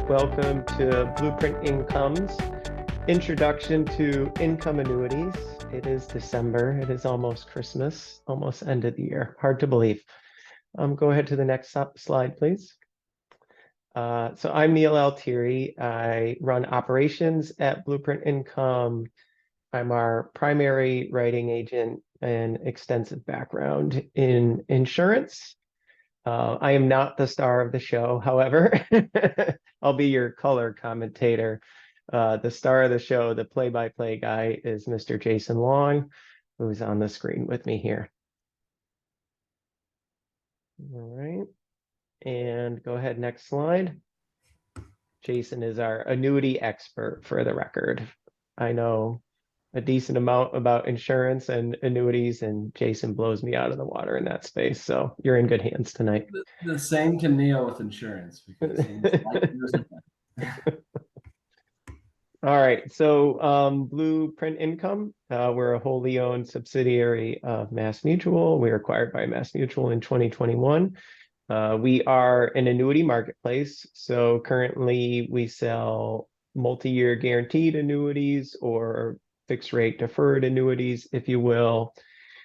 Welcome to Blueprint Income's introduction to income annuities. It is December. It is almost Christmas, almost end of the year. Hard to believe. Go ahead to the next slide, please. So I'm Neil Altieri. I run operations at Blueprint Income. I'm our primary writing agent and extensive background in insurance. I am not the star of the show, however, I'll be your color commentator. The star of the show, the play-by-play guy, is Mr. Jason Long, who's on the screen with me here. All right, and go ahead, next slide. Jason is our annuity expert, for the record. I know a decent amount about insurance and annuities, and Jason blows me out of the water in that space. So you're in good hands tonight. The same can Neil with insurance, because All right, so Blueprint Income, we're a wholly owned subsidiary of MassMutual. We were acquired by MassMutual in 2021. We are an annuity marketplace. So currently we sell multi-year guaranteed annuities or fixed rate deferred annuities, if you will.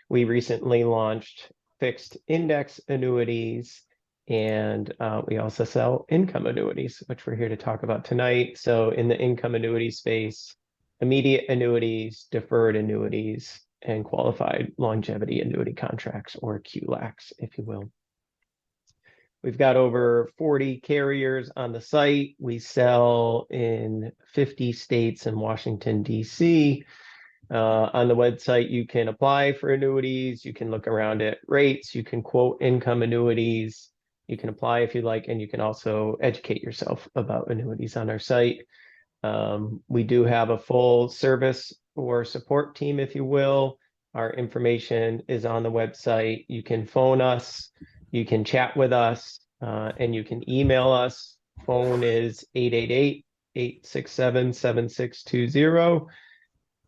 We recently launched fixed index annuities, and we also sell income annuities, which we're here to talk about tonight. So in the income annuity space, immediate annuities, deferred annuities, and qualified longevity annuity contracts, or QLACs, if you will. We've got over 40 carriers on the site. We sell in 50 states and Washington, D.C. On the website, you can apply for annuities. You can look around at rates. You can quote income annuities. You can apply if you like, and you can also educate yourself about annuities on our site. We do have a full service or support team, if you will. Our information is on the website. You can phone us. You can chat with us, and you can email us. Phone is 888-867-7620.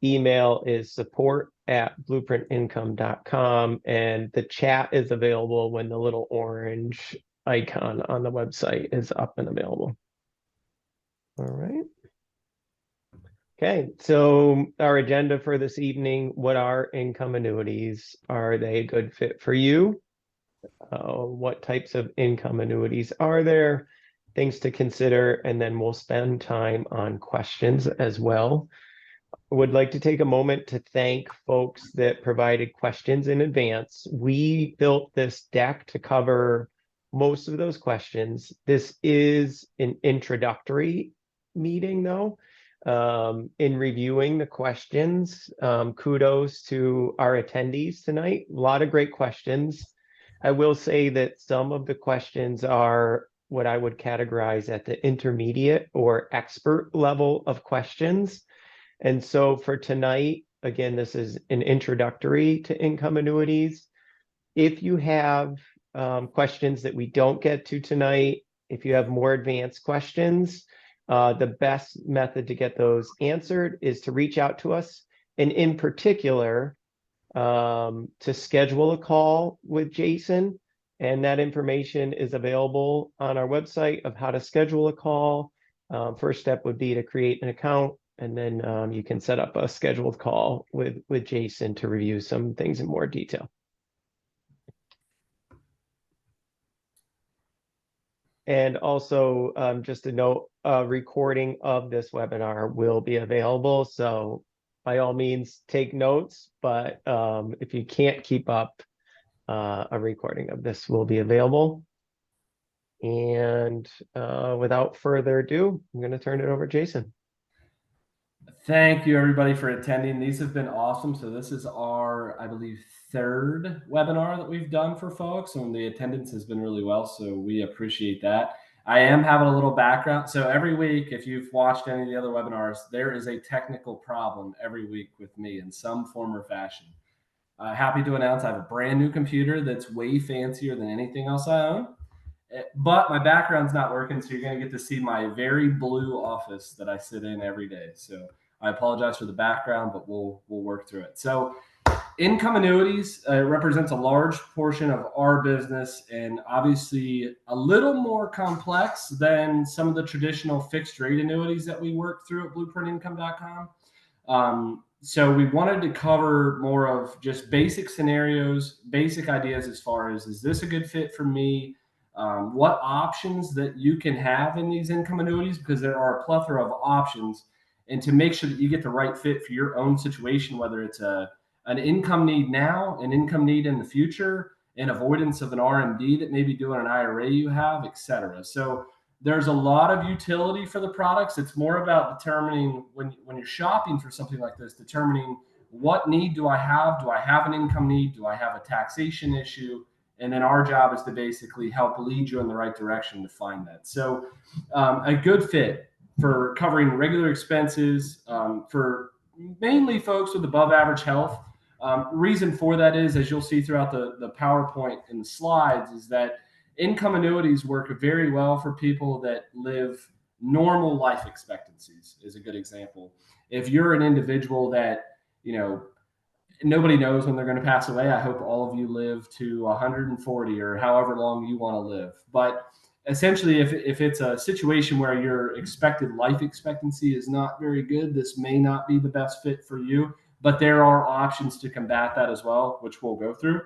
Email is support@blueprintincome.com, and the chat is available when the little orange icon on the website is up and available. All right. Okay, so our agenda for this evening: what are income annuities? Are they a good fit for you? What types of income annuities are there? Things to consider, and then we'll spend time on questions as well. I would like to take a moment to thank folks that provided questions in advance. We built this deck to cover most of those questions. This is an introductory meeting, though. In reviewing the questions, kudos to our attendees tonight. A lot of great questions. I will say that some of the questions are what I would categorize at the intermediate or expert level of questions. And so for tonight, again, this is an introductory to income annuities. If you have questions that we don't get to tonight, if you have more advanced questions, the best method to get those answered is to reach out to us. And in particular, to schedule a call with Jason, and that information is available on our website of how to schedule a call. First step would be to create an account, and then you can set up a scheduled call with Jason to review some things in more detail. And also, just a note, a recording of this webinar will be available. So by all means, take notes, but if you can't keep up, a recording of this will be available. And without further ado, I'm going to turn it over to Jason. Thank you, everybody, for attending. These have been awesome. So this is our, I believe, third webinar that we've done for folks, and the attendance has been really well. So we appreciate that. I am having a little background. So every week, if you've watched any of the other webinars, there is a technical problem every week with me in some form or fashion. Happy to announce I have a brand new computer that's way fancier than anything else I own. But my background's not working, so you're going to get to see my very blue office that I sit in every day. So I apologize for the background, but we'll work through it. So Income annuities represents a large portion of our business, and obviously a little more complex than some of the traditional fixed rate annuities that we work through at blueprintincome.com. So we wanted to cover more of just basic scenarios, basic ideas as far as, is this a good fit for me? What options that you can have in these income annuities, because there are a plethora of options, and to make sure that you get the right fit for your own situation, whether it's an income need now, an income need in the future, an avoidance of an RMD that maybe doing an IRA you have, et cetera. So there's a lot of utility for the products. It's more about determining, when you're shopping for something like this, determining what need do I have? Do I have an income need? Do I have a taxation issue? And then our job is to basically help lead you in the right direction to find that. So a good fit for covering regular expenses, for mainly folks with above average health. Reason for that is, as you'll see throughout the PowerPoint and the slides, is that income annuities work very well for people that live normal life expectancies, is a good example. If you're an individual that, nobody knows when they're going to pass away, I hope all of you live to 140 or however long you want to live. But essentially, if it's a situation where your expected life expectancy is not very good, this may not be the best fit for you. But there are options to combat that as well, which we'll go through.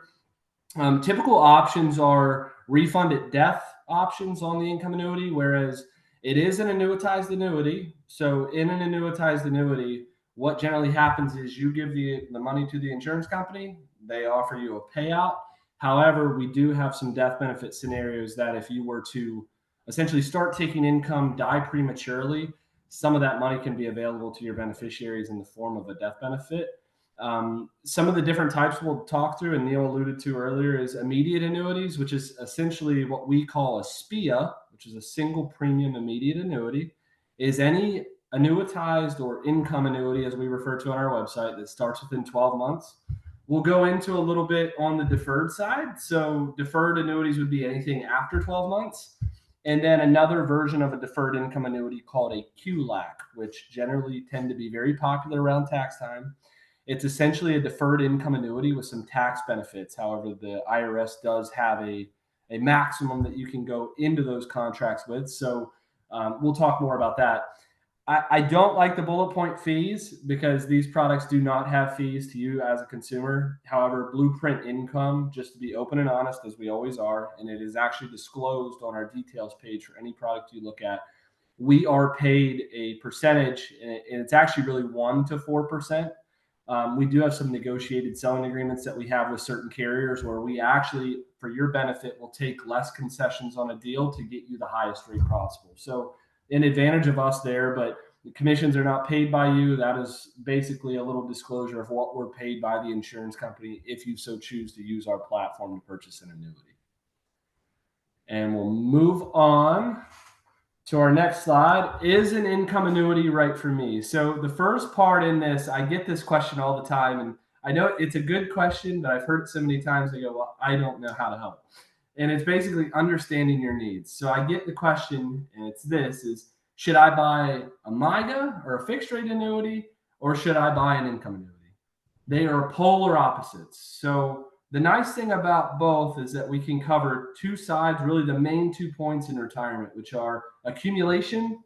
Typical options are refund at death options on the income annuity, whereas it is an annuitized annuity. So in an annuitized annuity, what generally happens is you give the money to the insurance company, they offer you a payout. However, we do have some death benefit scenarios that if you were to essentially start taking income, die prematurely, some of that money can be available to your beneficiaries in the form of a death benefit. Some of the different types we'll talk through, and Neil alluded to earlier, is immediate annuities, which is essentially what we call a SPIA, which is a single premium immediate annuity, is any annuitized or income annuity, as we refer to on our website, that starts within 12 months. We'll go into a little bit on the deferred side. So deferred annuities would be anything after 12 months. And then another version of a deferred income annuity called a QLAC, which generally tend to be very popular around tax time. It's essentially a deferred income annuity with some tax benefits. However, the IRS does have a maximum that you can go into those contracts with. So we'll talk more about that. I don't like the bullet point fees because these products do not have fees to you as a consumer. However, Blueprint Income, just to be open and honest, as we always are, and it is actually disclosed on our details page for any product you look at, we are paid a percentage, and it's actually really 1 to 4%. We do have some negotiated selling agreements that we have with certain carriers where we actually, for your benefit, will take less concessions on a deal to get you the highest rate possible. So an advantage of us there, but the commissions are not paid by you. That is basically a little disclosure of what we're paid by the insurance company if you so choose to use our platform to purchase an annuity. And we'll move on to our next slide. Is an income annuity right for me? So the first part in this, I get this question all the time, and I know it's a good question, but I've heard it so many times. I go, well, I don't know how to help. And it's basically understanding your needs. So I get the question, and it's this, is should I buy a MIGA or a fixed rate annuity, or should I buy an income annuity? They are polar opposites. So the nice thing about both is that we can cover two sides, really the main 2 points in retirement, which are accumulation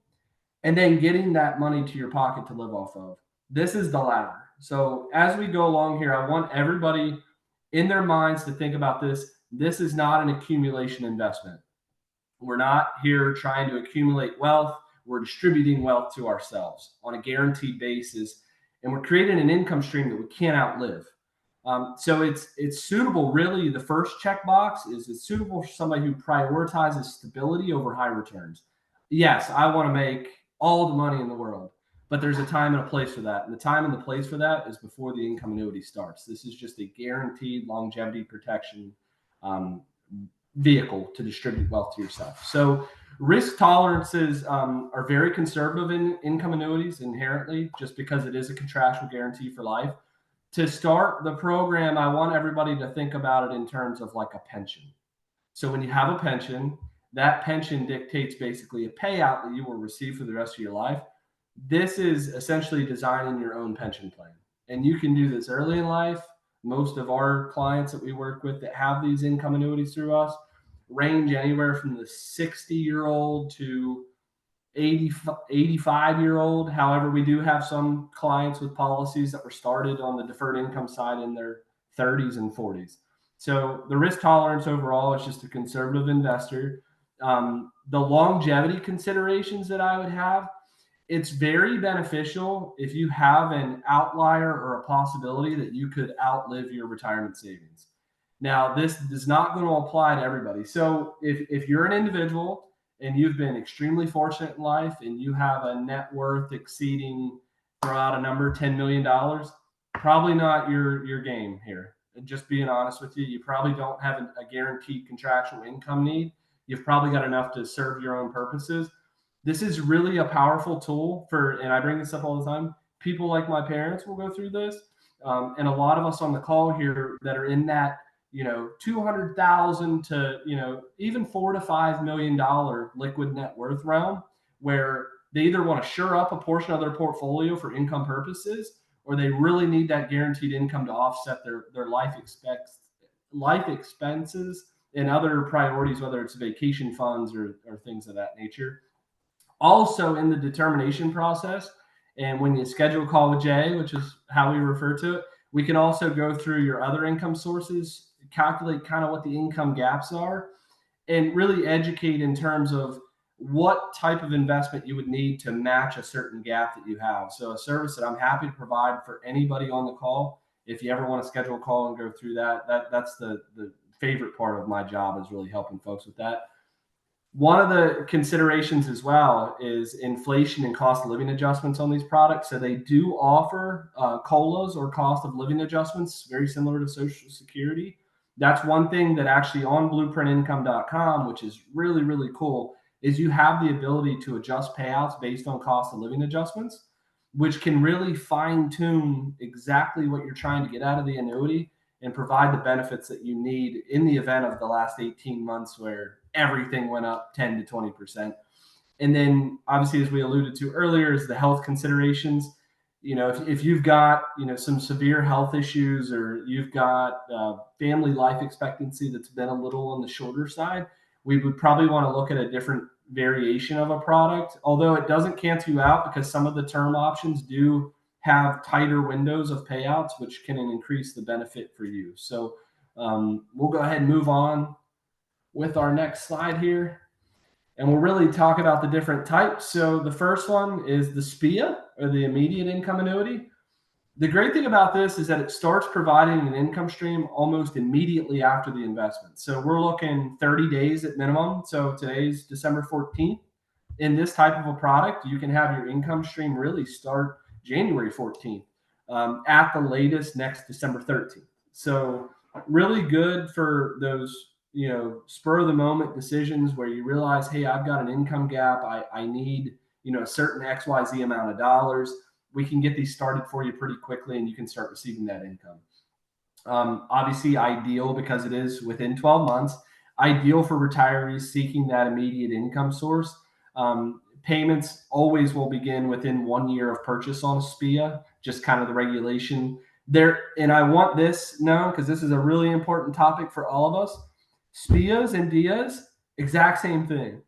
and then getting that money to your pocket to live off of. This is the latter. So as we go along here, I want everybody in their minds to think about this. This is not an accumulation investment. We're not here trying to accumulate wealth. We're distributing wealth to ourselves on a guaranteed basis, and we're creating an income stream that we can't outlive. So it's suitable, really. The first checkbox is it's suitable for somebody who prioritizes stability over high returns. Yes, I want to make all the money in the world, but there's a time and a place for that. And the time and the place for that is before the income annuity starts. This is just a guaranteed longevity protection vehicle to distribute wealth to yourself. So risk tolerances are very conservative in income annuities inherently, just because it is a contractual guarantee for life. To start the program, I want everybody to think about it in terms of like a pension. So when you have a pension, that pension dictates basically a payout that you will receive for the rest of your life. This is essentially designing your own pension plan. And you can do this early in life, most of our clients that we work with that have these income annuities through us range anywhere from the 60-year-old to 85-year-old. However, we do have some clients with policies that were started on the deferred income side in their 30s and 40s. So the risk tolerance overall is just a conservative investor. The longevity considerations that I would have, it's very beneficial if you have an outlier or a possibility that you could outlive your retirement savings. Now, this is not going to apply to everybody. So if you're an individual and you've been extremely fortunate in life and you have a net worth exceeding, throw out a number, $10 million, probably not your game here. And just being honest with you, you probably don't have a guaranteed contractual income need. You've probably got enough to serve your own purposes. This is really a powerful tool for, and I bring this up all the time, people like my parents will go through this. And a lot of us on the call here that are in that, 200,000 to, even $4 to $5 million liquid net worth realm, where they either want to shore up a portion of their portfolio for income purposes, or they really need that guaranteed income to offset their life expenses and other priorities, whether it's vacation funds or things of that nature. Also, in the determination process, and when you schedule a call with Jay, which is how we refer to it, we can also go through your other income sources, calculate kind of what the income gaps are, and really educate in terms of what type of investment you would need to match a certain gap that you have. So a service that I'm happy to provide for anybody on the call. If you ever want to schedule a call and go through that's the favorite part of my job, is really helping folks with that. One of the considerations as well is inflation and cost of living adjustments on these products. So they do offer COLAs, or cost of living adjustments, very similar to Social Security. That's one thing that actually on blueprintincome.com, which is really, really cool, is you have the ability to adjust payouts based on cost of living adjustments, which can really fine tune exactly what you're trying to get out of the annuity and provide the benefits that you need in the event of the last 18 months where everything went up 10 to 20%. And then obviously, as we alluded to earlier, is the health considerations. If you've got, some severe health issues, or you've got family life expectancy that's been a little on the shorter side, we would probably want to look at a different variation of a product, although it doesn't cancel you out, because some of the term options do have tighter windows of payouts, which can increase the benefit for you. So we'll go ahead and move on with our next slide here. And we'll really talk about the different types. So the first one is the SPIA, or the immediate income annuity. The great thing about this is that it starts providing an income stream almost immediately after the investment. So we're looking 30 days at minimum. So today's December 14th. In this type of a product, you can have your income stream really start January 14th, at the latest next December 13th. So really good for those, spur of the moment decisions where you realize, hey, I've got an income gap. I need, a certain XYZ amount of dollars. We can get these started for you pretty quickly, and you can start receiving that income. Obviously ideal because it is within 12 months, ideal for retirees seeking that immediate income source. Payments always will begin within 1 year of purchase on a SPIA, just kind of the regulation there. And I want this known because this is a really important topic for all of us. SPIAs and DIAs, exact same thing.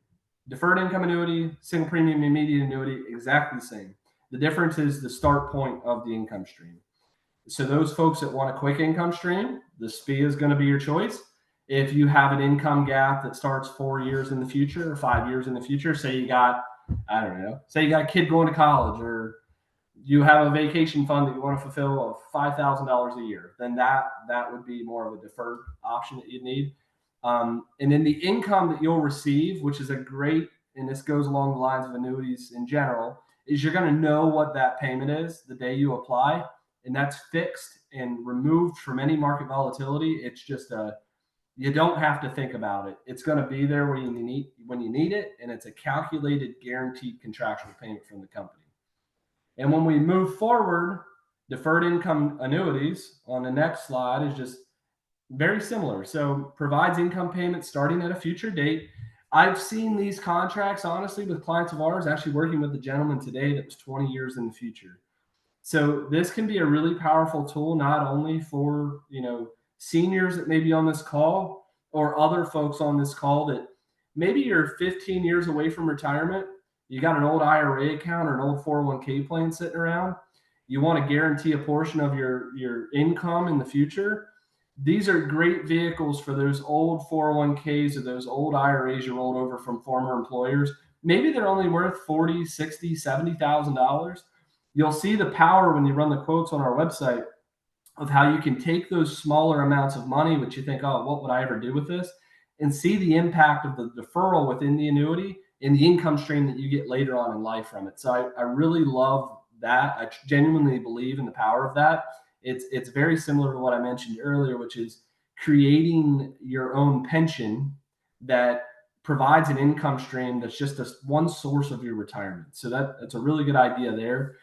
Deferred income annuity, single premium immediate annuity, exactly the same. The difference is the start point of the income stream. So those folks that want a quick income stream, the SPIA is going to be your choice. If you have an income gap that starts 4 years in the future or 5 years in the future, say you got a kid going to college, or you have a vacation fund that you want to fulfill of $5,000 a year, then that would be more of a deferred option that you'd need. And then the income that you'll receive, which is and this goes along the lines of annuities in general, is you're going to know what that payment is the day you apply, and that's fixed and removed from any market volatility. It's just you don't have to think about it. It's going to be there when you need it, and it's a calculated, guaranteed contractual payment from the company. And when we move forward, deferred income annuities on the next slide is just very similar. So provides income payments starting at a future date. I've seen these contracts, honestly, with clients of ours, actually working with a gentleman today that was 20 years in the future. So this can be a really powerful tool, not only for, seniors that may be on this call or other folks on this call that maybe you're 15 years away from retirement. You got an old IRA account or an old 401k plan sitting around. You want to guarantee a portion of your income in the future. These are great vehicles for those old 401ks or those old IRAs you rolled over from former employers. Maybe they're only worth 40, 60, $70,000. You'll see the power when you run the quotes on our website of how you can take those smaller amounts of money, which you think, oh, what would I ever do with this? And see the impact of the deferral within the annuity and the income stream that you get later on in life from it. So I really love that. I genuinely believe in the power of that. It's very similar to what I mentioned earlier, which is creating your own pension that provides an income stream that's just one source of your retirement. So that's a really good idea there.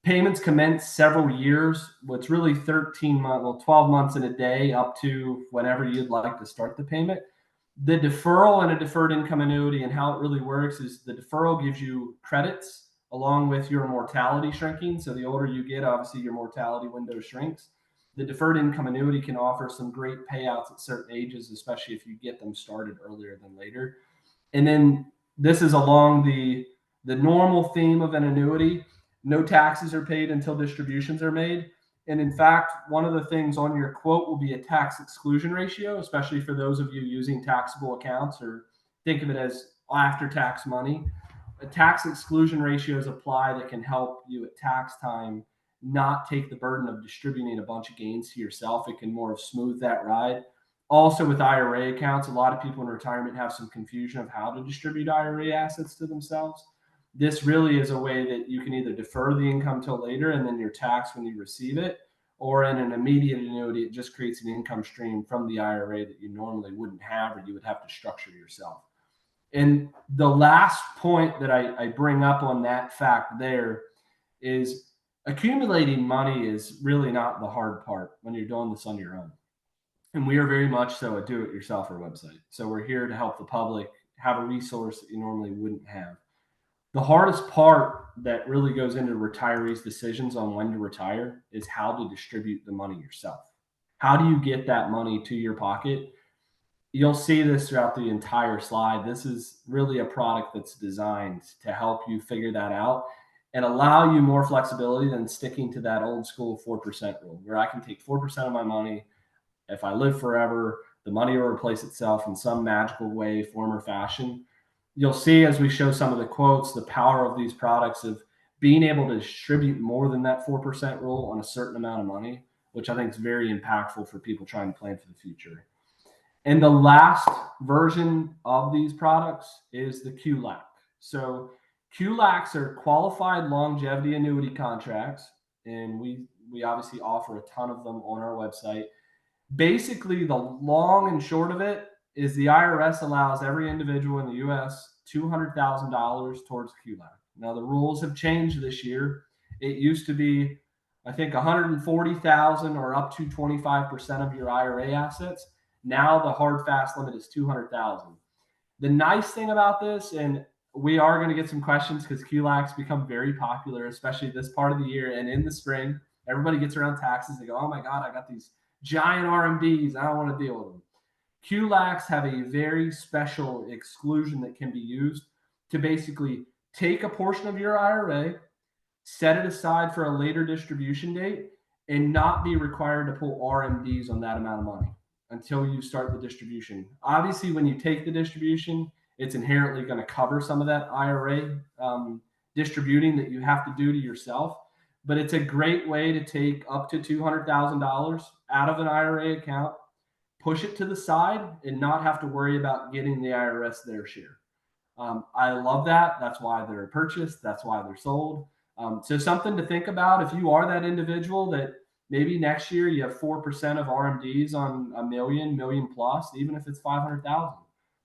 Payments commence several years. What's really 13 months, well, 12 months in a day up to whenever you'd like to start the payment. The deferral in a deferred income annuity and how it really works is the deferral gives you credits along with your mortality shrinking. So the older you get, obviously your mortality window shrinks. The deferred income annuity can offer some great payouts at certain ages, especially if you get them started earlier than later. And then this is along the normal theme of an annuity. No taxes are paid until distributions are made. And in fact, one of the things on your quote will be a tax exclusion ratio, especially for those of you using taxable accounts or think of it as after tax money. A tax exclusion ratios apply that can help you at tax time not take the burden of distributing a bunch of gains to yourself. It can more smooth that ride. Also, with IRA accounts, a lot of people in retirement have some confusion of how to distribute IRA assets to themselves. This really is a way that you can either defer the income till later and then you're taxed when you receive it, or in an immediate annuity, it just creates an income stream from the IRA that you normally wouldn't have or you would have to structure yourself. And the last point that I bring up on that fact there is accumulating money is really not the hard part when you're doing this on your own. And we are very much so a do-it-yourselfer website. So we're here to help the public have a resource that you normally wouldn't have. The hardest part that really goes into retirees' decisions on when to retire is how to distribute the money yourself. How do you get that money to your pocket? You'll see this throughout the entire slide. This is really a product that's designed to help you figure that out and allow you more flexibility than sticking to that old school 4% rule, where I can take 4% of my money. If I live forever, the money will replace itself in some magical way, form, or fashion. You'll see as we show some of the quotes, the power of these products of being able to distribute more than that 4% rule on a certain amount of money, which I think is very impactful for people trying to plan for the future. And the last version of these products is the QLAC. So QLACs are qualified longevity annuity contracts, and we obviously offer a ton of them on our website. Basically, the long and short of it is the IRS allows every individual in the U.S. $200,000 towards QLAC. Now, the rules have changed this year. It used to be, I think, $140,000 or up to 25% of your IRA assets. Now the hard fast limit is $200,000. The nice thing about this, and we are going to get some questions because QLACs become very popular, especially this part of the year and in the spring. Everybody gets around taxes. They go, oh my God, I got these giant RMDs. I don't want to deal with them. QLACs have a very special exclusion that can be used to basically take a portion of your IRA, set it aside for a later distribution date, and not be required to pull RMDs on that amount of money until you start the distribution. Obviously, when you take the distribution, it's inherently going to cover some of that IRA distributing that you have to do to yourself. But it's a great way to take up to $200,000 out of an IRA account, push it to the side, and not have to worry about getting the IRS their share. I love that. That's why they're purchased. That's why they're sold. So something to think about if you are that individual that maybe next year you have 4% of RMDs on a million plus, even if it's 500,000.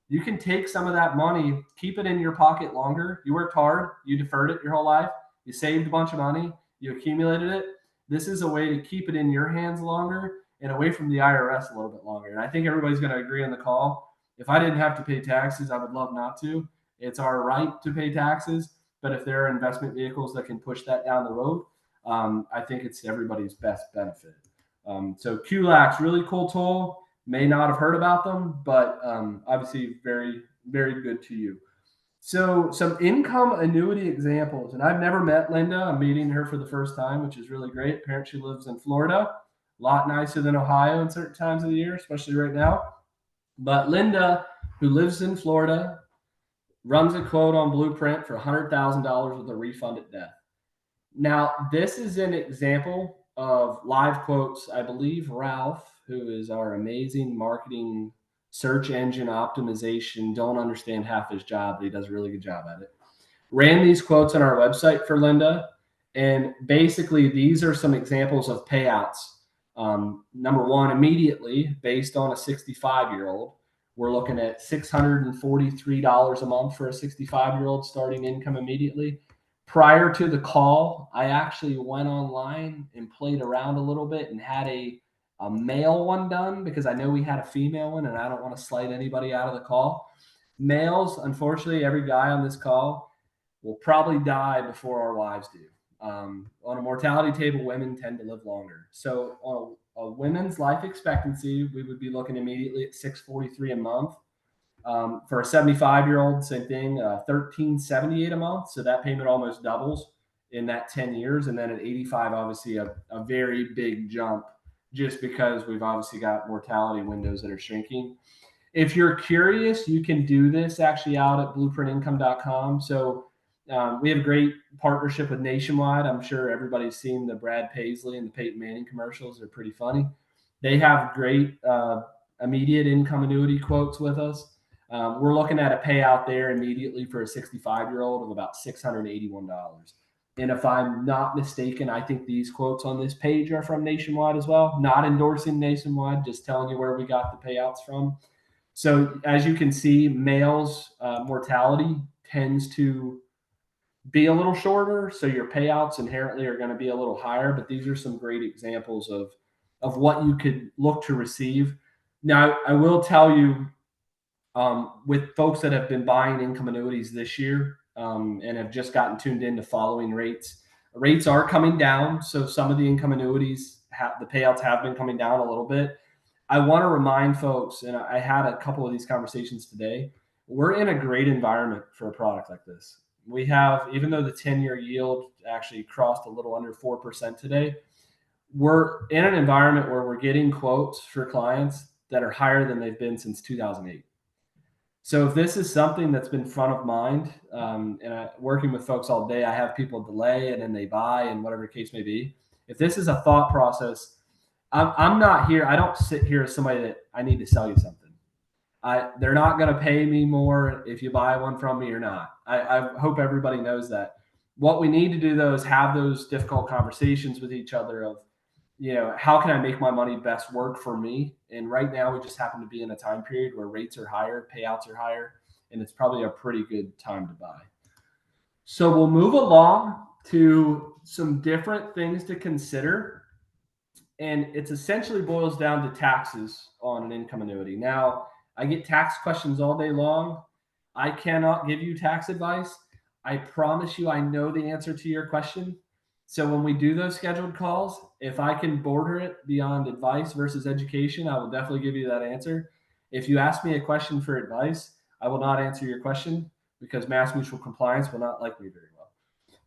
You can take some of that money, keep it in your pocket longer. You worked hard, you deferred it your whole life, you saved a bunch of money, you accumulated it. This is a way to keep it in your hands longer and away from the IRS a little bit longer. And I think everybody's going to agree on the call. If I didn't have to pay taxes, I would love not to. It's our right to pay taxes. But if there are investment vehicles that can push that down the road, I think it's everybody's best benefit. So QLAC's really cool tool. May not have heard about them, but obviously very, very good to you. So some income annuity examples, and I've never met Linda. I'm meeting her for the first time, which is really great. Apparently she lives in Florida, a lot nicer than Ohio in certain times of the year, especially right now. But Linda, who lives in Florida, runs a quote on Blueprint for $100,000 with a refund at death. Now, this is an example of live quotes. I believe Ralph, who is our amazing marketing search engine optimization, don't understand half his job, but he does a really good job at it. Ran these quotes on our website for Linda. And basically, these are some examples of payouts. Number one, immediately, based on a 65-year-old, we're looking at $643 a month for a 65-year-old starting income immediately. Prior to the call, I actually went online and played around a little bit and had a male one done because I know we had a female one and I don't want to slight anybody out of the call. Males, unfortunately, every guy on this call will probably die before our wives do. On a mortality table, women tend to live longer. So on a women's life expectancy, we would be looking immediately at $643 a month. For a 75-year-old, same thing, $1,378 a month. So that payment almost doubles in that 10 years. And then at 85, obviously a very big jump just because we've obviously got mortality windows that are shrinking. If you're curious, you can do this actually out at blueprintincome.com. So we have a great partnership with Nationwide. I'm sure everybody's seen the Brad Paisley and the Peyton Manning commercials. They're pretty funny. They have great immediate income annuity quotes with us. We're looking at a payout there immediately for a 65-year-old of about $681. And if I'm not mistaken, I think these quotes on this page are from Nationwide as well. Not endorsing Nationwide, just telling you where we got the payouts from. So as you can see, males' mortality tends to be a little shorter, so your payouts inherently are going to be a little higher. But these are some great examples of what you could look to receive. Now, I will tell you, with folks that have been buying income annuities this year and have just gotten tuned in to following rates, rates are coming down. So some of the income annuities, the payouts have been coming down a little bit. I want to remind folks, and I had a couple of these conversations today, we're in a great environment for a product like this. We have, even though the 10-year yield actually crossed a little under 4% today, we're in an environment where we're getting quotes for clients that are higher than they've been since 2008. So if this is something that's been front of mind, and working with folks all day, I have people delay and then they buy and whatever the case may be. If this is a thought process, I'm not here. I don't sit here as somebody that I need to sell you something. They're not going to pay me more if you buy one from me or not. I hope everybody knows that. What we need to do, though, is have those difficult conversations with each other of, how can I make my money best work for me? And right now we just happen to be in a time period where rates are higher, payouts are higher, and it's probably a pretty good time to buy. So we'll move along to some different things to consider. And it essentially boils down to taxes on an income annuity. Now, I get tax questions all day long. I cannot give you tax advice. I promise you I know the answer to your question. So when we do those scheduled calls, if I can border it beyond advice versus education, I will definitely give you that answer. If you ask me a question for advice, I will not answer your question because Mass Mutual Compliance will not like me very well.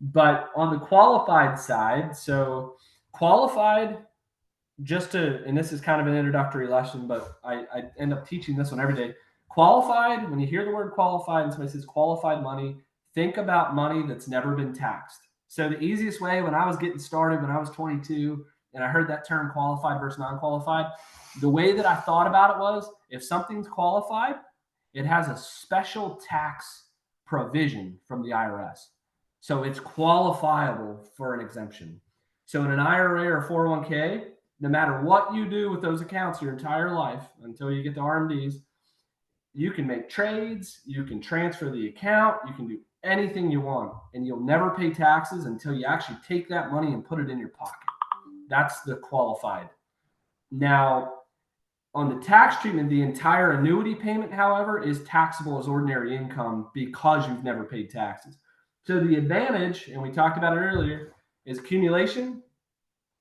But on the qualified side, so qualified, and this is kind of an introductory lesson, but I end up teaching this one every day. Qualified, when you hear the word qualified and somebody says qualified money, think about money that's never been taxed. So the easiest way, when I was getting started, when I was 22, and I heard that term qualified versus non-qualified, the way that I thought about it was, if something's qualified, it has a special tax provision from the IRS. So it's qualifiable for an exemption. So in an IRA or 401k, no matter what you do with those accounts your entire life until you get to RMDs, you can make trades, you can transfer the account, you can do anything you want, and you'll never pay taxes until you actually take that money and put it in your pocket. That's the qualified. Now, on the tax treatment, the entire annuity payment, however, is taxable as ordinary income because you've never paid taxes. So the advantage, and we talked about it earlier, is accumulation,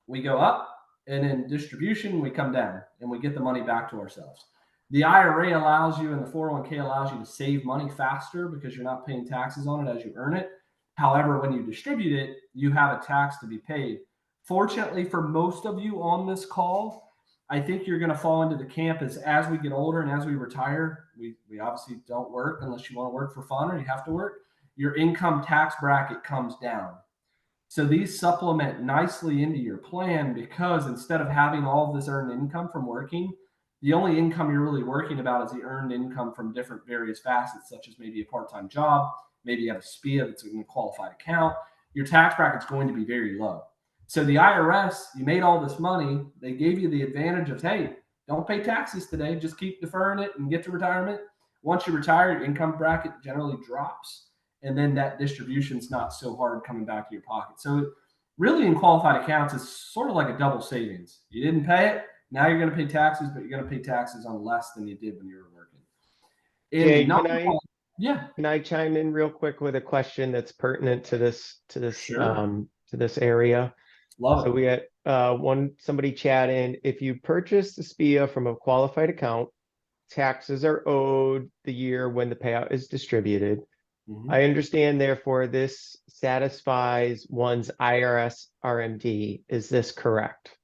we go up, and in distribution, we come down and we get the money back to ourselves. The IRA allows you, and the 401k allows you to save money faster because you're not paying taxes on it as you earn it. However, when you distribute it, you have a tax to be paid. Fortunately, for most of you on this call, I think you're going to fall into the camp as we get older and as we retire, we obviously don't work unless you want to work for fun or you have to work. Your income tax bracket comes down. So these supplement nicely into your plan because instead of having all of this earned income from working, the only income you're really working about is the earned income from different various facets, such as maybe a part-time job, maybe you have a SPIA that's in a qualified account. Your tax bracket's going to be very low. So the IRS, you made all this money, they gave you the advantage of, hey, don't pay taxes today, just keep deferring it and get to retirement. Once you retire, your income bracket generally drops. And then that distribution's not so hard coming back to your pocket. So really in qualified accounts, it's sort of like a double savings. You didn't pay it, now you're going to pay taxes, but you're going to pay taxes on less than you did when you were working. Jay, Yeah, can I chime in real quick with a question that's pertinent to sure. this area? Love So it. we had somebody chat in, if you purchase the SPIA from a qualified account, taxes are owed the year when the payout is distributed. Mm-hmm. I understand, therefore, this satisfies one's IRS RMD. Is this correct?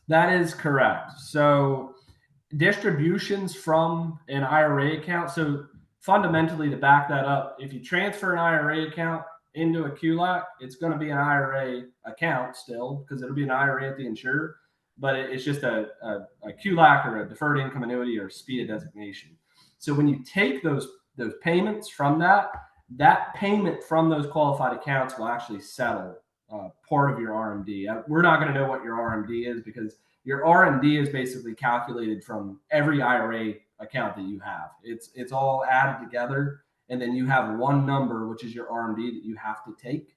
That is correct. So distributions from an IRA account. So fundamentally, to back that up, if you transfer an IRA account into a QLAC, it's going to be an IRA account still because it'll be an IRA at the insurer, but it's just a QLAC or a deferred income annuity or SPIA designation. So when you take those payments from that payment from those qualified accounts will actually settle part of your RMD. We're not going to know what your RMD is because your RMD is basically calculated from every IRA account that you have. It's all added together, and then you have one number, which is your RMD that you have to take.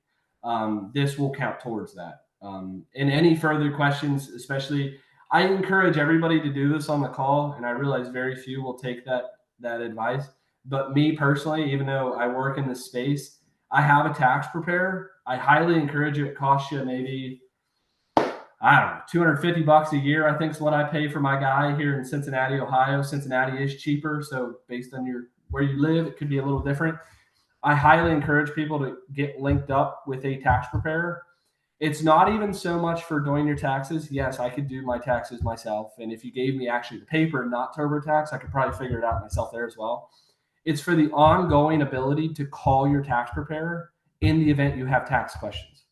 This will count towards that. And any further questions, especially, I encourage everybody to do this on the call, and I realize very few will take that advice. But me personally, even though I work in this space, I have a tax preparer. I highly encourage it. It costs you maybe, I don't know, $250 a year, I think is what I pay for my guy here in Cincinnati, Ohio. Cincinnati is cheaper. So based on where you live, it could be a little different. I highly encourage people to get linked up with a tax preparer. It's not even so much for doing your taxes. Yes, I could do my taxes myself. And if you gave me actually the paper, not TurboTax, I could probably figure it out myself there as well. It's for the ongoing ability to call your tax preparer in the event you have tax questions.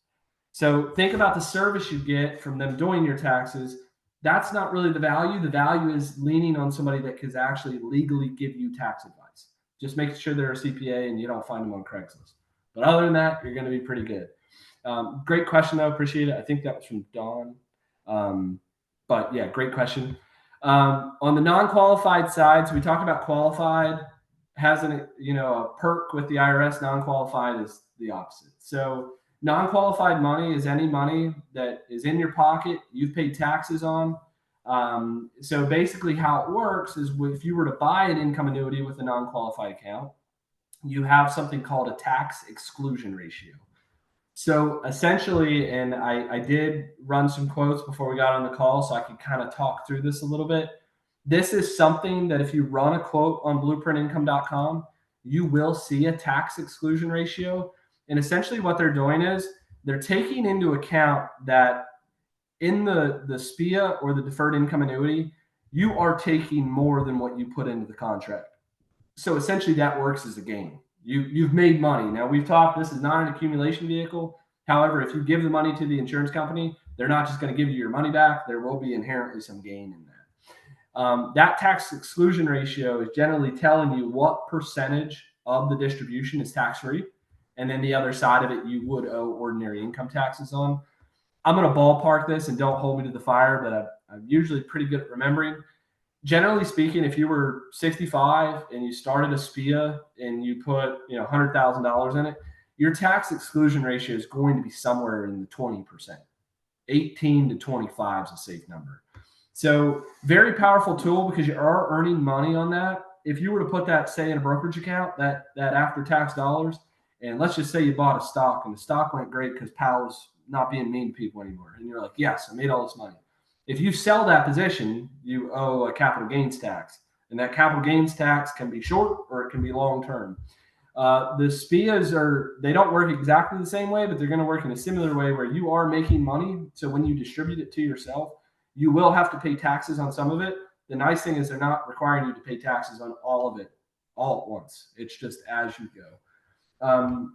So think about the service you get from them doing your taxes. That's not really the value. The value is leaning on somebody that can actually legally give you tax advice. Just make sure they're a CPA and you don't find them on Craigslist. But other than that, you're going to be pretty good. Great question, though. Appreciate it. I think that was from Dawn. But yeah, great question. On the non-qualified side, so we talked about qualified has a perk with the IRS. Non-qualified is the opposite. So non-qualified money is any money that is in your pocket, you've paid taxes on. So basically how it works is if you were to buy an income annuity with a non-qualified account, you have something called a tax exclusion ratio. So essentially, and I did run some quotes before we got on the call so I could kind of talk through this a little bit. This is something that if you run a quote on blueprintincome.com, you will see a tax exclusion ratio. And essentially what they're doing is they're taking into account that in the SPIA or the deferred income annuity, you are taking more than what you put into the contract. So essentially that works as a gain. You've made money. Now we've talked, this is not an accumulation vehicle. However, if you give the money to the insurance company, they're not just going to give you your money back. There will be inherently some gain in that. That tax exclusion ratio is generally telling you what percentage of the distribution is tax-free. And then the other side of it, you would owe ordinary income taxes on. I'm going to ballpark this and don't hold me to the fire, but I'm usually pretty good at remembering. Generally speaking, if you were 65 and you started a SPIA and you put $100,000 in it, your tax exclusion ratio is going to be somewhere in the 20%. 18 to 25 is a safe number. So very powerful tool because you are earning money on that. If you were to put that, say, in a brokerage account, that after tax dollars, and let's just say you bought a stock and the stock went great because Powell's not being mean to people anymore. And you're like, yes, I made all this money. If you sell that position, you owe a capital gains tax. And that capital gains tax can be short or it can be long term. The SPIAs they don't work exactly the same way, but they're going to work in a similar way where you are making money. So when you distribute it to yourself, you will have to pay taxes on some of it. The nice thing is they're not requiring you to pay taxes on all of it all at once. It's just as you go.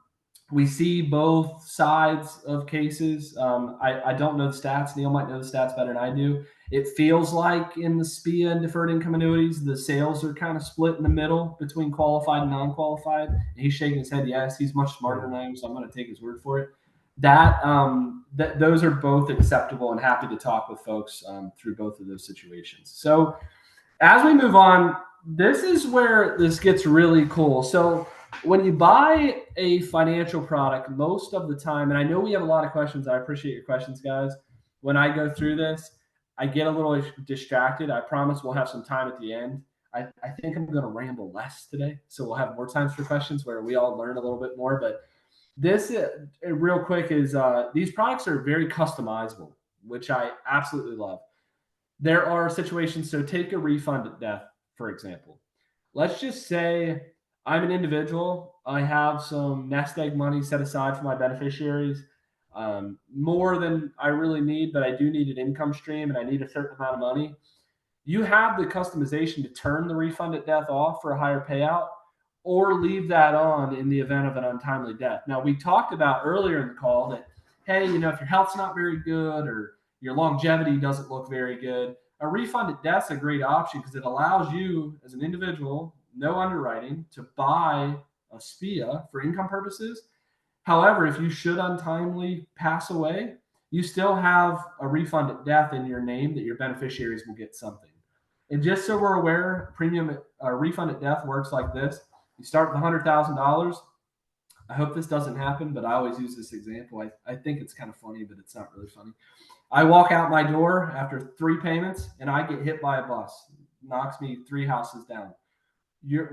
We see both sides of cases. I don't know the stats. Neil might know the stats better than I do. It feels like in the SPIA and deferred income annuities, the sales are kind of split in the middle between qualified and non-qualified. And he's shaking his head. Yes, he's much smarter than I am, so I'm going to take his word for it. Those are both acceptable, and happy to talk with folks through both of those situations. So as we move on, this is where this gets really cool. So when you buy a financial product, most of the time, and I know we have a lot of questions. I appreciate your questions, guys. When I go through this, I get a little distracted. I promise we'll have some time at the end. I think I'm going to ramble less today, so we'll have more times for questions where we all learn a little bit more. But this, real quick, is these products are very customizable, which I absolutely love. There are situations, so take a refund at death, for example. Let's just say I'm an individual. I have some nest egg money set aside for my beneficiaries, more than I really need, but I do need an income stream and I need a certain amount of money. You have the customization to turn the refund at death off for a higher payout or leave that on in the event of an untimely death. Now, we talked about earlier in the call that, hey, if your health's not very good or your longevity doesn't look very good, a refund at death is a great option because it allows you as an individual, no underwriting, to buy a SPIA for income purposes. However, if you should untimely pass away, you still have a refund at death in your name that your beneficiaries will get something. And just so we're aware, refund at death works like this. You start with $100,000. I hope this doesn't happen, but I always use this example. I think it's kind of funny, but it's not really funny. I walk out my door after 3 payments and I get hit by a bus, knocks me 3 houses down.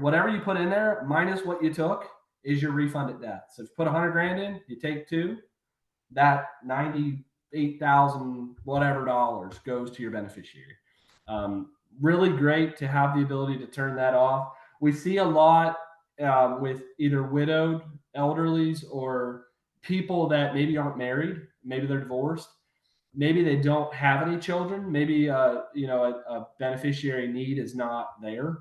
Whatever you put in there minus what you took is your refund at death. So if you put 100 grand in, you take 2, that 98,000 whatever dollars goes to your beneficiary. Really great to have the ability to turn that off. We see a lot with either widowed elderlies or people that maybe aren't married, maybe they're divorced, maybe they don't have any children, maybe a beneficiary need is not there.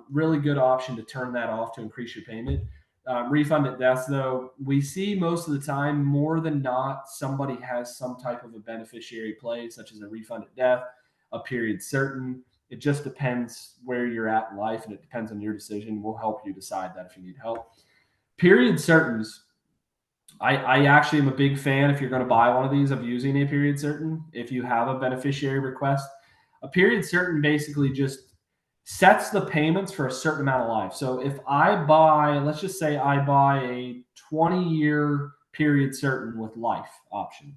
Really good option to turn that off to increase your payment. Refund at death, though, we see most of the time, more than not, somebody has some type of a beneficiary play, such as a refund at death, a period certain. It just depends where you're at in life, and it depends on your decision. We'll help you decide that if you need help. Period certains, I actually am a big fan, if you're going to buy one of these, of using a period certain. If you have a beneficiary request, a period certain basically just sets the payments for a certain amount of life. So if I buy, let's just say I buy a 20-year period certain with life option.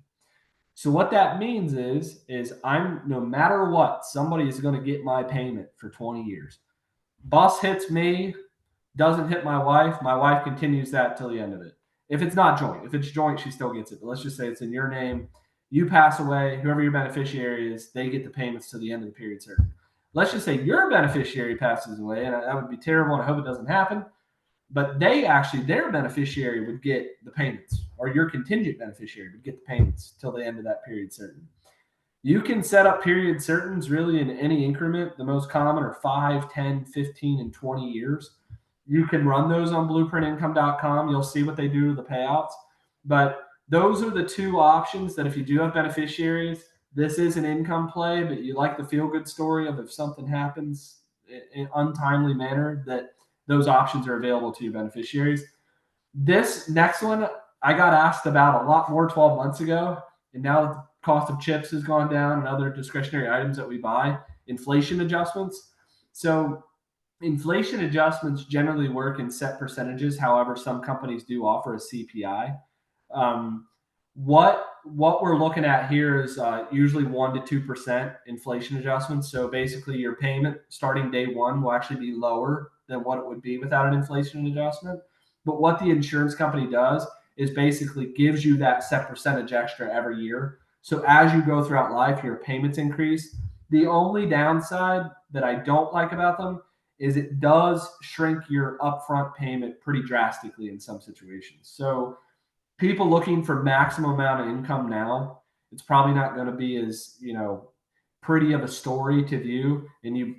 So what that means is I'm, no matter what, somebody is going to get my payment for 20 years. Bus hits me, doesn't hit my wife continues that till the end of it. If it's not joint, if it's joint, she still gets it. But let's just say it's in your name. You pass away, whoever your beneficiary is, they get the payments to the end of the period certain. Let's just say your beneficiary passes away, and that would be terrible, and I hope it doesn't happen. But their beneficiary would get the payments, or your contingent beneficiary would get the payments till the end of that period certain. You can set up period certains really in any increment. The most common are 5, 10, 15, and 20 years. You can run those on blueprintincome.com. You'll see what they do to the payouts. But those are the 2 options that if you do have beneficiaries, this is an income play, but you like the feel-good story of if something happens in an untimely manner, that those options are available to your beneficiaries. This next one, I got asked about a lot more 12 months ago, and now that the cost of chips has gone down and other discretionary items that we buy, inflation adjustments. So inflation adjustments generally work in set percentages. However, some companies do offer a CPI. What we're looking at here is usually 1 to 2% inflation adjustments. So basically your payment starting day one will actually be lower than what it would be without an inflation adjustment. But what the insurance company does is basically gives you that set percentage extra every year. So as you go throughout life, your payments increase. The only downside that I don't like about them is it does shrink your upfront payment pretty drastically in some situations. So people looking for maximum amount of income now, it's probably not going to be as, pretty of a story to view. And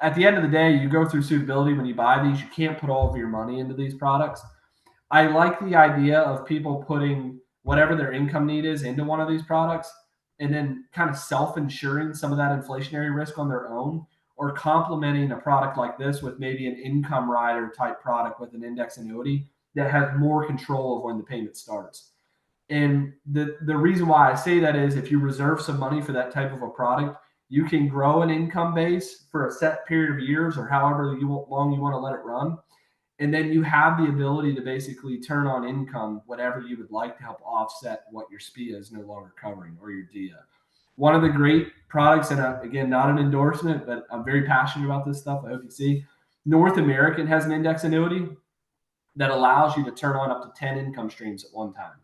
at the end of the day, you go through suitability when you buy these, you can't put all of your money into these products. I like the idea of people putting whatever their income need is into one of these products and then kind of self-insuring some of that inflationary risk on their own, or complementing a product like this with maybe an income rider type product with an index annuity that has more control of when the payment starts. And the reason why I say that is if you reserve some money for that type of a product, you can grow an income base for a set period of years or however long you want to let it run. And then you have the ability to basically turn on income, whatever you would like, to help offset what your SPIA is no longer covering, or your DIA. One of the great products, and again, not an endorsement, but I'm very passionate about this stuff. I hope you see. North American has an index annuity that allows you to turn on up to 10 income streams at one time.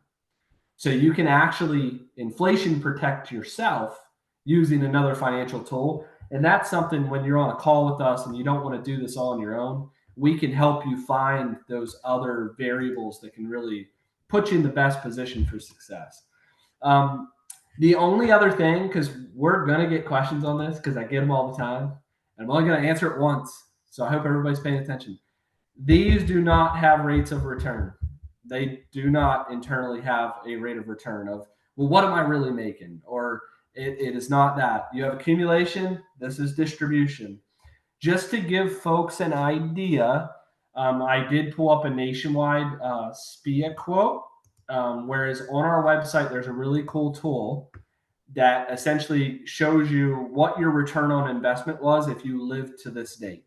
So you can actually inflation protect yourself using another financial tool. And that's something when you're on a call with us and you don't want to do this all on your own, we can help you find those other variables that can really put you in the best position for success. Um, the only other thing, because we're going to get questions on this because I get them all the time, and I'm only going to answer it once. So I hope everybody's paying attention. These do not have rates of return. They do not internally have a rate of return of, well, what am I really making? Or it is not that. You have accumulation, this is distribution. Just to give folks an idea, I did pull up a nationwide SPIA quote, whereas on our website, there's a really cool tool that essentially shows you what your return on investment was if you lived to this date.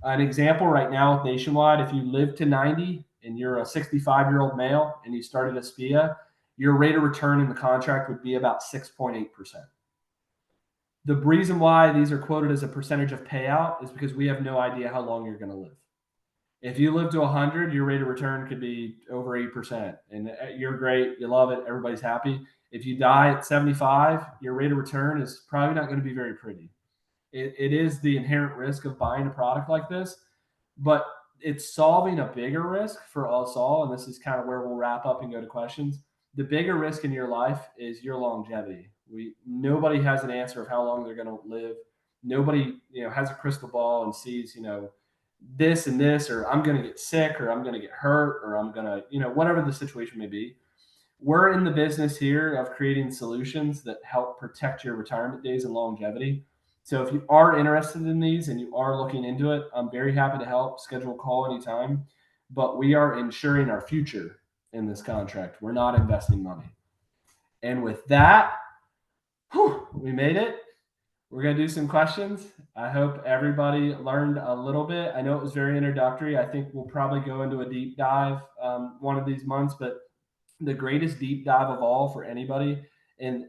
An example right now with Nationwide, if you live to 90 and you're a 65-year-old male and you started a SPIA, your rate of return in the contract would be about 6.8%. The reason why these are quoted as a percentage of payout is because we have no idea how long you're going to live. If you live to 100, your rate of return could be over 8%, and you're great, you love it, everybody's happy. If you die at 75, your rate of return is probably not going to be very pretty. It is the inherent risk of buying a product like this, but it's solving a bigger risk for us all. And this is kind of where we'll wrap up and go to questions. The bigger risk in your life is your longevity. Nobody has an answer of how long they're going to live. Nobody, has a crystal ball and sees, this and this, or I'm going to get sick, or I'm going to get hurt, or I'm going to, whatever the situation may be. We're in the business here of creating solutions that help protect your retirement days and longevity. So if you are interested in these and you are looking into it, I'm very happy to help. Schedule a call anytime. But we are ensuring our future in this contract. We're not investing money. And with that, we made it. We're going to do some questions. I hope everybody learned a little bit. I know it was very introductory. I think we'll probably go into a deep dive one of these months, but the greatest deep dive of all for anybody. And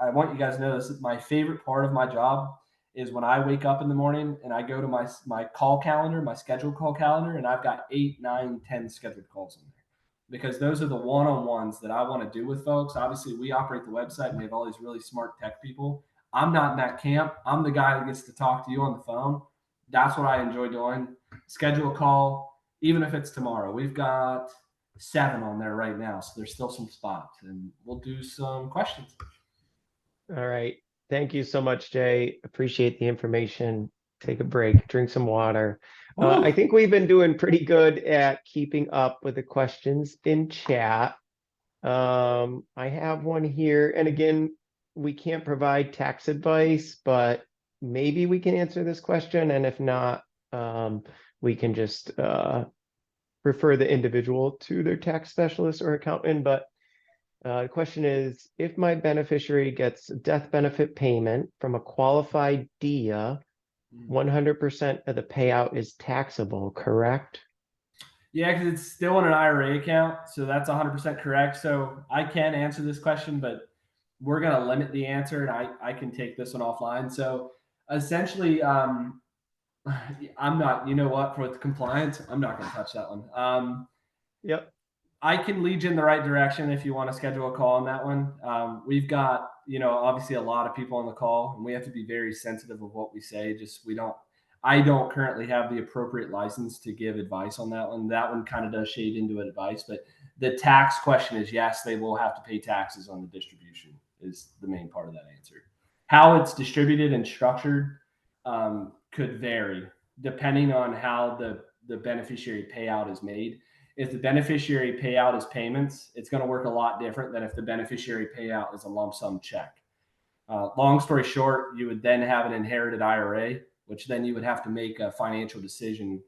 I want you guys to know this is my favorite part of my job is when I wake up in the morning and I go to my call calendar, my scheduled call calendar, and I've got 8, 9, 10 scheduled calls in there, because those are the one-on-ones that I want to do with folks. Obviously, we operate the website and we have all these really smart tech people. I'm not in that camp. I'm the guy that gets to talk to you on the phone. That's what I enjoy doing. Schedule a call, even if it's tomorrow. We've got 7 on there right now, so there's still some spots, and we'll do some questions. All right. Thank you so much, Jay. Appreciate the information. Take a break, drink some water. I think we've been doing pretty good at keeping up with the questions in chat. I have one here, and again, we can't provide tax advice, but maybe we can answer this question, and if not, we can just refer the individual to their tax specialist or accountant. But the question is, if my beneficiary gets a death benefit payment from a qualified DIA, 100% of the payout is taxable, correct? Yeah, because it's still in an IRA account, so that's 100% correct. So I can answer this question, but we're going to limit the answer, and I can take this one offline. So essentially, I'm not, for the compliance, I'm not going to touch that one. Yep. I can lead you in the right direction if you want to schedule a call on that one. We've got, obviously a lot of people on the call, and we have to be very sensitive of what we say. Just I don't currently have the appropriate license to give advice on that one. That one kind of does shade into advice, but the tax question is yes, they will have to pay taxes on the distribution is the main part of that answer. How it's distributed and structured could vary depending on how the beneficiary payout is made. If the beneficiary payout is payments, it's going to work a lot different than if the beneficiary payout is a lump sum check. Long story short, you would then have an inherited IRA, which then you would have to make a financial decision,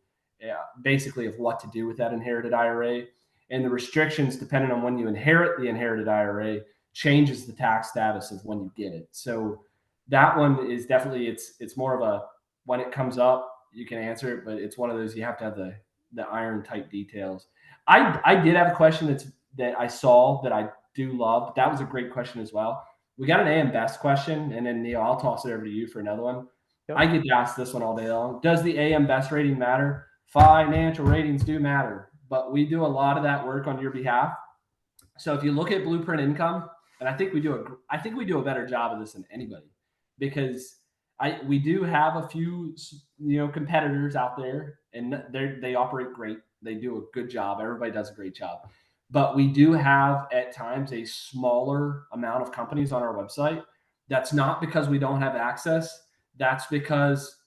basically of what to do with that inherited IRA. And the restrictions, depending on when you inherit the inherited IRA, changes the tax status of when you get it. So that one is definitely it's more of a when it comes up, you can answer it, but it's one of those you have to have the iron tight details. I did have a question that I saw that I do love. But that was a great question as well. We got an AM Best question, and then Neil, I'll toss it over to you for another one. Yep. I get asked this one all day long. Does the AM Best rating matter? Financial ratings do matter, but we do a lot of that work on your behalf. So if you look at Blueprint Income, and I think we do a better job of this than anybody, because we do have a few competitors out there, and they operate great. They do a good job. Everybody does a great job, but we do have at times a smaller amount of companies on our website. That's not because we don't have access. That's because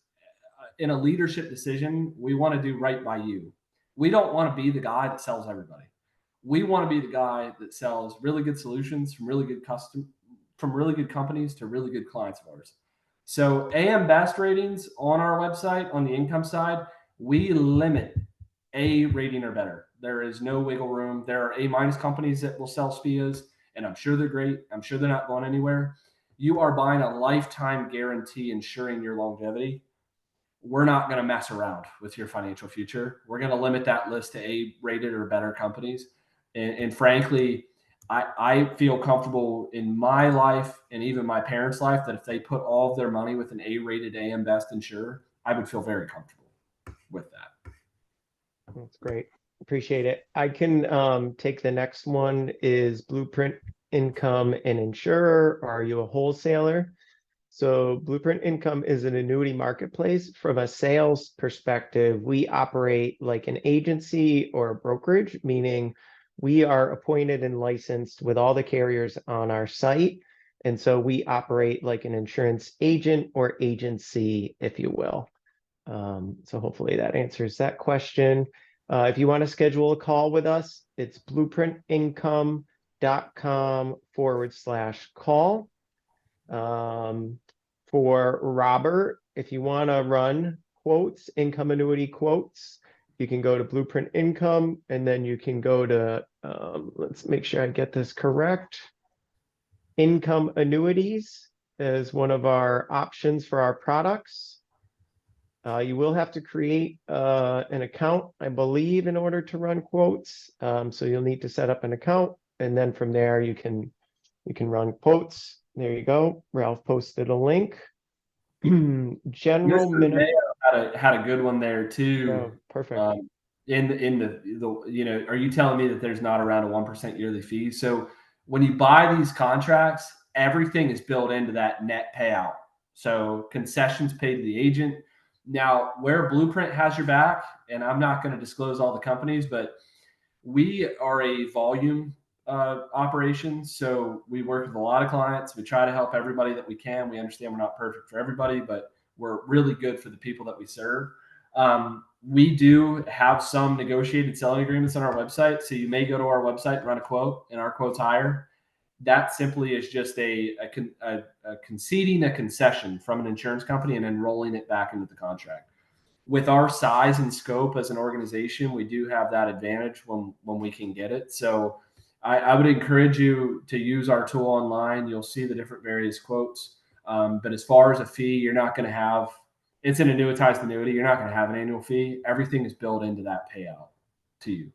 in a leadership decision, we want to do right by you. We don't want to be the guy that sells everybody. We want to be the guy that sells really good solutions from really good companies to really good clients of ours. So AM Best ratings on our website on the income side, we limit A rating or better. There is no wiggle room. There are A- companies that will sell SPIAs, and I'm sure they're great. I'm sure they're not going anywhere. You are buying a lifetime guarantee ensuring your longevity. We're not going to mess around with your financial future. We're going to limit that list to A-rated or better companies. And frankly, I feel comfortable in my life and even my parents' life that if they put all of their money with an A-rated AM Best insurer, I would feel very comfortable with that. That's great. Appreciate it. I can take the next one. Is Blueprint Income an insurer, or are you a wholesaler? So Blueprint Income is an annuity marketplace. From a sales perspective, we operate like an agency or a brokerage, meaning we are appointed and licensed with all the carriers on our site. And so we operate like an insurance agent or agency, if you will. So hopefully that answers that question. If you want to schedule a call with us, it's blueprintincome.com/call. For Robert, if you want to run quotes, income annuity quotes, you can go to Blueprint Income, and then you can go to, let's make sure I get this correct. Income Annuities is one of our options for our products. You will have to create an account, I believe, in order to run quotes. So you'll need to set up an account, and then from there you can run quotes. There you go. Ralph posted a link. General Mr. minimum. Mayo had a good one there too. Oh, perfect. In the are you telling me that there's not around a 1% yearly fee? So when you buy these contracts, everything is built into that net payout. So concessions paid to the agent. Now, where Blueprint has your back, and I'm not going to disclose all the companies, but we are a volume operation. So we work with a lot of clients. We try to help everybody that we can. We understand we're not perfect for everybody, but we're really good for the people that we serve. We do have some negotiated selling agreements on our website. So you may go to our website and run a quote, and our quote's higher. That simply is just a conceding a concession from an insurance company and then rolling it back into the contract. With our size and scope as an organization, we do have that advantage when we can get it. So I would encourage you to use our tool online. You'll see the different various quotes. But as far as a fee, you're not going to have, it's an annuitized annuity. You're not going to have an annual fee. Everything is built into that payout to you.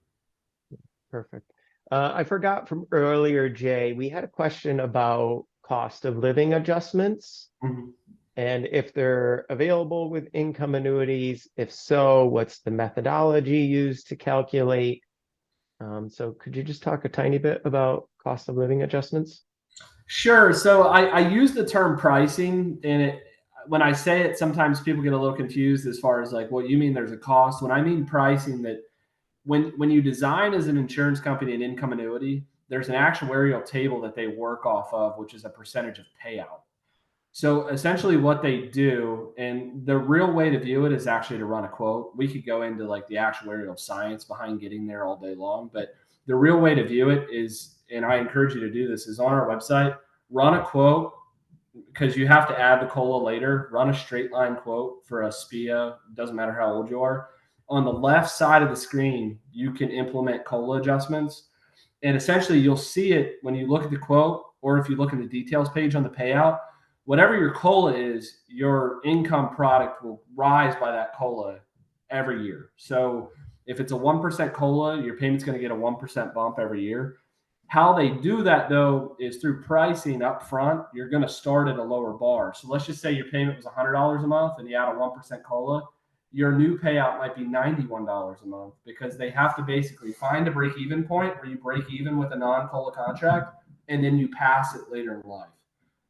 Perfect. I forgot from earlier, Jay, we had a question about cost of living adjustments. Mm-hmm. And if they're available with income annuities. If so, what's the methodology used to calculate? So could you just talk a tiny bit about cost of living adjustments? Sure. So I use the term pricing, and it when I say it, sometimes people get a little confused as far as like, what you mean there's a cost. When I mean pricing, that when you design as an insurance company an income annuity, there's an actuarial table that they work off of, which is a percentage of payout. So essentially, what they do, and the real way to view it is actually to run a quote. We could go into like the actuarial science behind getting there all day long, but the real way to view it is, and I encourage you to do this, is on our website, run a quote, because you have to add the COLA later. Run a straight line quote for a SPIA, doesn't matter how old you are. On the left side of the screen, you can implement COLA adjustments. And essentially, you'll see it when you look at the quote, or if you look in the details page on the payout. Whatever your COLA is, your income product will rise by that COLA every year. So if it's a 1% COLA, your payment's going to get a 1% bump every year. How they do that, though, is through pricing up front. You're going to start at a lower bar. So let's just say your payment was $100 a month and you add a 1% COLA. Your new payout might be $91 a month, because they have to basically find a break even point where you break even with a non COLA contract, and then you pass it later in life.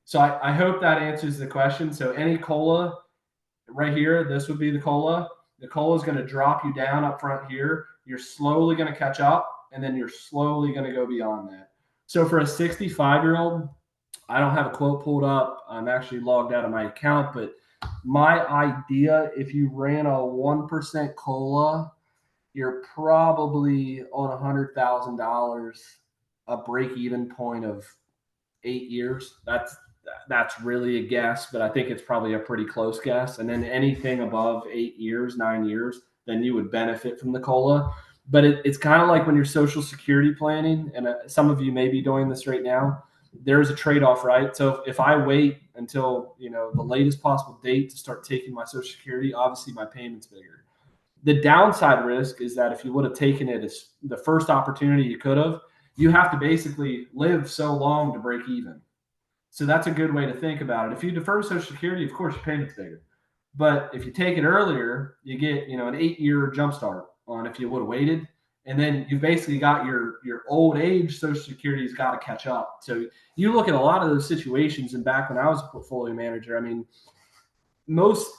So I hope that answers the question. So any COLA right here, this would be the COLA. The COLA is going to drop you down up front here. You're slowly going to catch up, and then you're slowly going to go beyond that. So for a 65-year-old, I don't have a quote pulled up. I'm actually logged out of my account, but my idea, if you ran a 1% COLA, you're probably on $100,000, a break even point of 8 years. That's really a guess, but I think it's probably a pretty close guess. And then anything above 8 years, 9 years, then you would benefit from the COLA. But it's kind of like when you're Social Security planning, and some of you may be doing this right now. There's a trade-off, right? So if I wait until the latest possible date to start taking my Social Security, obviously my payment's bigger. The downside risk is that if you would have taken it as the first opportunity you could have, you have to basically live so long to break even. So that's a good way to think about it. If you defer Social Security, of course your payment's bigger. But if you take it earlier, you get an 8-year jump start on if you would have waited. And then you've basically got your old age Social Security's got to catch up. So you look at a lot of those situations, and back when I was a portfolio manager, I mean, most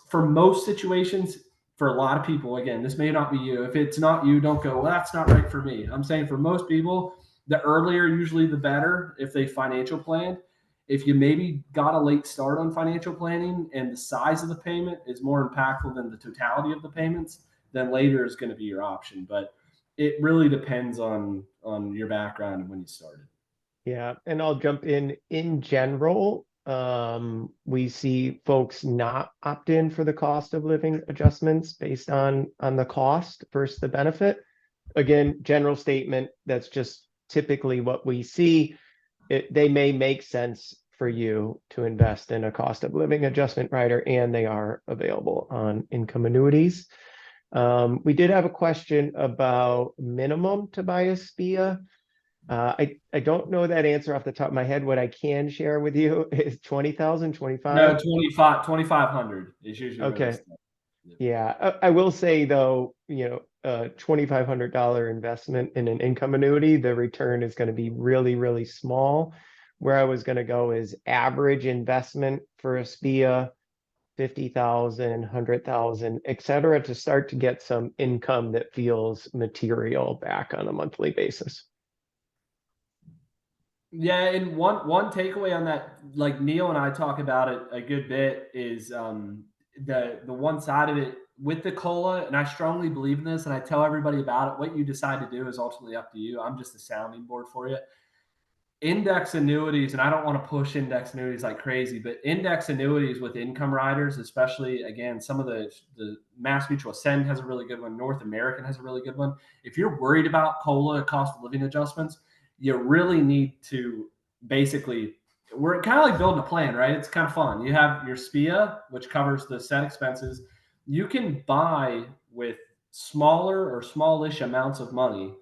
situations, for a lot of people, again, this may not be you. If it's not you, don't go, well, that's not right for me. I'm saying for most people, the earlier usually the better if they financial planned. If you maybe got a late start on financial planning and the size of the payment is more impactful than the totality of the payments, then later is going to be your option. But it really depends on your background and when you started. Yeah, and I'll jump in. In general, we see folks not opt in for the cost of living adjustments based on the cost versus the benefit. Again, general statement, that's just typically what we see. They may make sense for you to invest in a cost of living adjustment rider, and they are available on income annuities. We did have a question about minimum to buy a SPIA. I don't know that answer off the top of my head. What I can share with you is 20,000, No, 25. 2,500 is usually where they Okay. start. Yeah. I will say though, a $2,500 investment in an income annuity, the return is going to be really, really small. Where I was going to go is average investment for a SPIA, 50,000, 100,000, et cetera, to start to get some income that feels material back on a monthly basis. Yeah, and one takeaway on that, like Neil and I talk about it a good bit, is the one side of it with the COLA, and I strongly believe in this, and I tell everybody about it. What you decide to do is ultimately up to you. I'm just a sounding board for you. Index annuities, and I don't want to push index annuities like crazy, but index annuities with income riders, especially, again, some of the Mass Mutual Ascend has a really good one. North American has a really good one. If you're worried about COLA, cost of living adjustments, you really need to basically, we're kind of like building a plan, right? It's kind of fun. You have your SPIA, which covers the set expenses. You can buy with smaller or smallish amounts of money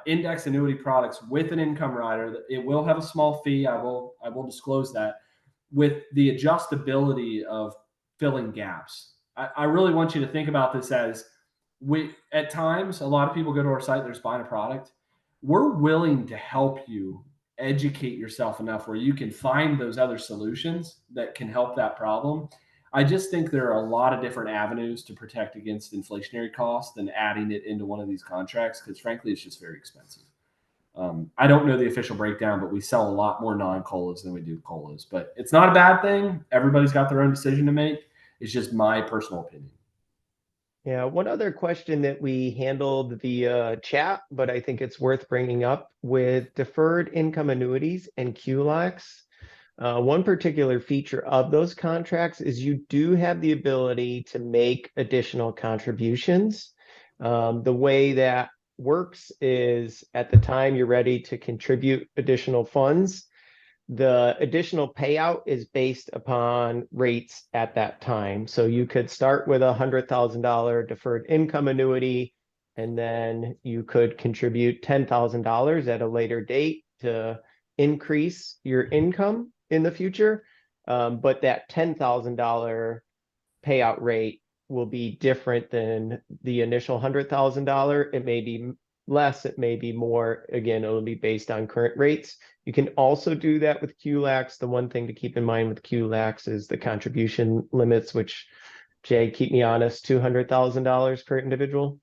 index annuity products with an income rider. It will have a small fee. I will disclose that, with the adjustability of filling gaps. I really want you to think about this as we at times a lot of people go to our site, they're just buying a product. We're willing to help you educate yourself enough where you can find those other solutions that can help that problem. I just think there are a lot of different avenues to protect against inflationary costs than adding it into one of these contracts, because frankly it's just very expensive. I don't know the official breakdown, but we sell a lot more non-colas than we do colas. But it's not a bad thing. Everybody's got their own decision to make. It's just my personal opinion. Yeah, one other question that we handled via chat, but I think it's worth bringing up with deferred income annuities and QLACs. One particular feature of those contracts is you do have the ability to make additional contributions. The way that works is at the time you're ready to contribute additional funds, the additional payout is based upon rates at that time. So you could start with $100,000 deferred income annuity, and then you could contribute $10,000 at a later date to increase your income in the future. But that $10,000 payout rate will be different than the initial $100,000. It may be less, it may be more. Again, it'll be based on current rates. You can also do that with QLACs. The one thing to keep in mind with QLACs is the contribution limits, which, Jay, keep me honest, $200,000 per individual.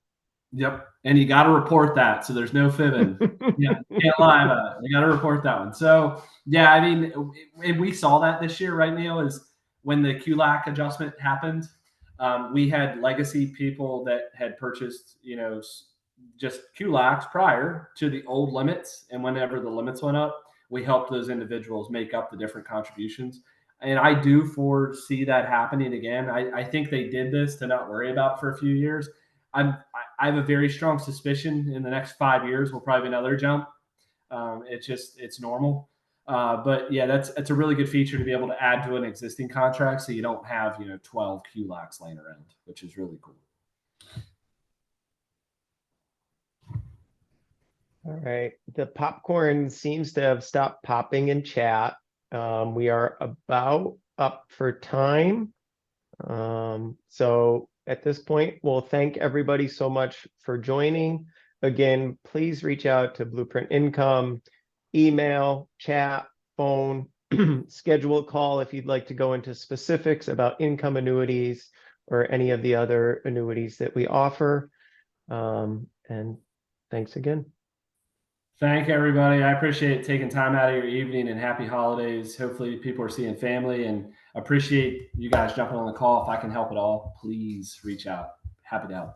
Yep. And you got to report that. So there's no fibbing. Yeah. Can't lie about it. You got to report that one. So, yeah, I mean, we saw that this year, right, Neil, is when the QLAC adjustment happened. We had legacy people that had purchased, just QLACs prior to the old limits. And whenever the limits went up, we helped those individuals make up the different contributions. And I do foresee that happening again. I think they did this to not worry about for a few years. I have a very strong suspicion in the next 5 years will probably be another jump. It's normal. But yeah, that's a really good feature to be able to add to an existing contract, so you don't have 12 QLACs laying around, which is really cool. All right, the popcorn seems to have stopped popping in chat. We are about up for time. So at this point, we'll thank everybody so much for joining. Again, please reach out to Blueprint Income, email, chat, phone, schedule a call if you'd like to go into specifics about income annuities or any of the other annuities that we offer. And thanks again. Thank everybody. I appreciate taking time out of your evening, and happy holidays. Hopefully people are seeing family, and appreciate you guys jumping on the call. If I can help at all, please reach out. Happy to help.